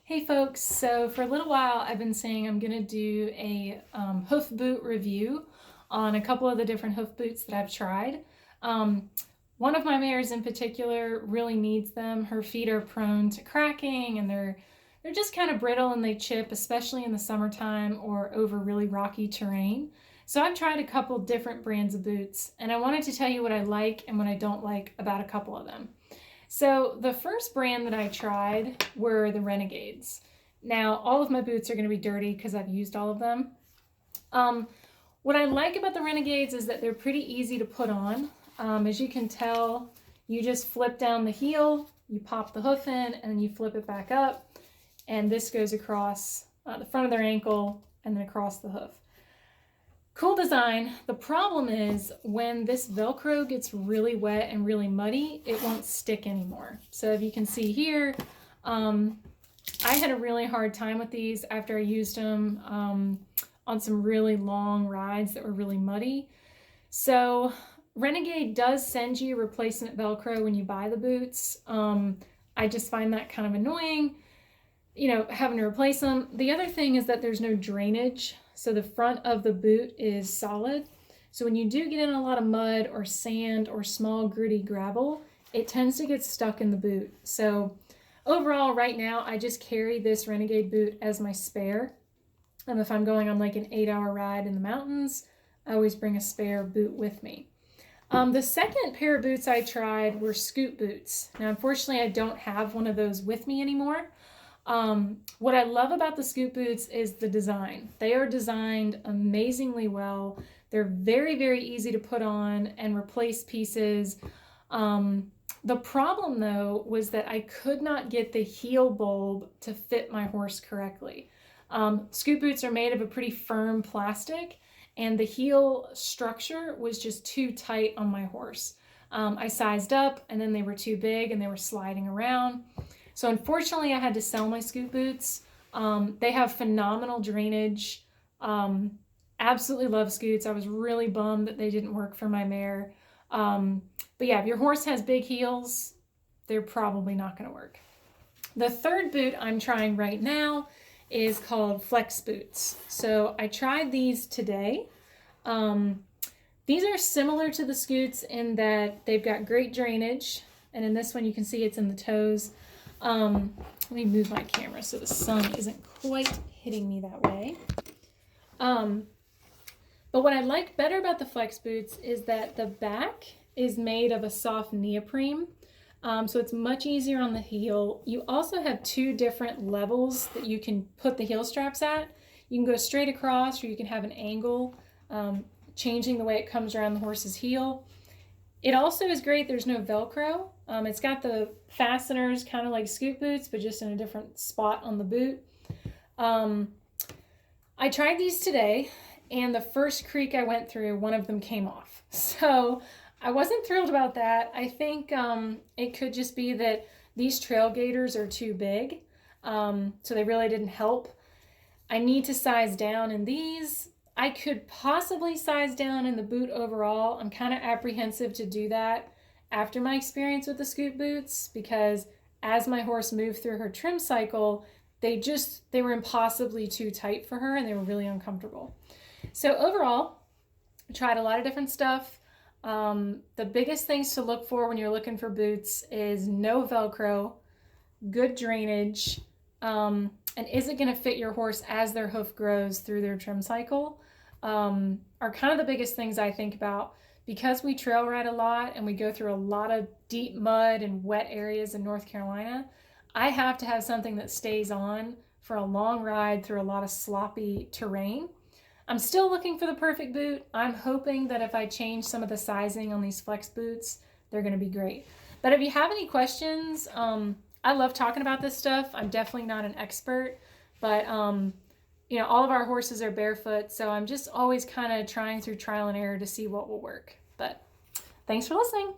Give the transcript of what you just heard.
Hey folks, so for a little while I've been saying I'm going to do a hoof boot review on a couple of the different hoof boots that I've tried. One of my mares in particular really needs them. Her feet are prone to cracking and they're just kind of brittle and they chip, especially in the summertime or over really rocky terrain. So I've tried a couple different brands of boots and I wanted to tell you what I like and what I don't like about a couple of them. So the first brand that I tried were the Renegades. Now, all of my boots are going to be dirty because I've used all of them. What I like about the Renegades is that they're pretty easy to put on. As you can tell, you just flip down the heel, you pop the hoof in, and then you flip it back up. And this goes across the front of their ankle and then across the hoof. Cool design. The problem is when this Velcro gets really wet and really muddy, it won't stick anymore. So if you can see here, I had a really hard time with these after I used them on some really long rides that were really muddy. So Renegade does send you replacement Velcro when you buy the boots. I just find that kind of annoying, having to replace them. The other thing is that there's no drainage. So the front of the boot is solid. So when you do get in a lot of mud or sand or small gritty gravel, it tends to get stuck in the boot. So overall, right now, I just carry this Renegade boot as my spare. And if I'm going on like an 8-hour ride in the mountains, I always bring a spare boot with me. The second pair of boots I tried were scoot boots. Now, unfortunately, I don't have one of those with me anymore. What I love about the scoot boots is the design. They are designed amazingly well. They're very, very easy to put on and replace pieces. The problem though was that I could not get the heel bulb to fit my horse correctly. Scoot boots are made of a pretty firm plastic and the heel structure was just too tight on my horse. I sized up and then they were too big and they were sliding around. So unfortunately, I had to sell my scoot boots. They have phenomenal drainage. Absolutely love scoots. I was really bummed that they didn't work for my mare. But yeah, if your horse has big heels, they're probably not going to work. The third boot I'm trying right now is called FlexBoots. So I tried these today. These are similar to the scoots in that they've got great drainage. And in this one, you can see it's in the toes. Let me move my camera so the sun isn't quite hitting me that way. But what I like better about the Flex boots is that the back is made of a soft neoprene. So it's much easier on the heel. You also have two different levels that you can put the heel straps at. You can go straight across or you can have an angle, changing the way it comes around the horse's heel. It also is great, there's no Velcro. It's got the fasteners kind of like scoot boots, but just in a different spot on the boot. I tried these today, and the first creak I went through, one of them came off. So I wasn't thrilled about that. I think it could just be that these trail gaiters are too big, so they really didn't help. I need to size down in these. I could possibly size down in the boot overall. I'm kind of apprehensive to do that after my experience with the scoot boots because as my horse moved through her trim cycle, they were impossibly too tight for her and they were really uncomfortable. So overall, I tried a lot of different stuff. The biggest things to look for when you're looking for boots is no Velcro, good drainage, and is it going to fit your horse as their hoof grows through their trim cycle? Are kind of the biggest things I think about because we trail ride a lot and we go through a lot of deep mud and wet areas in North Carolina. I have to have something that stays on for a long ride through a lot of sloppy terrain. I'm still looking for the perfect boot. I'm hoping that if I change some of the sizing on these Flex boots, they're going to be great. But if you have any questions, I love talking about this stuff. I'm definitely not an expert, but all of our horses are barefoot, so I'm just always kind of trying through trial and error to see what will work. But thanks for listening.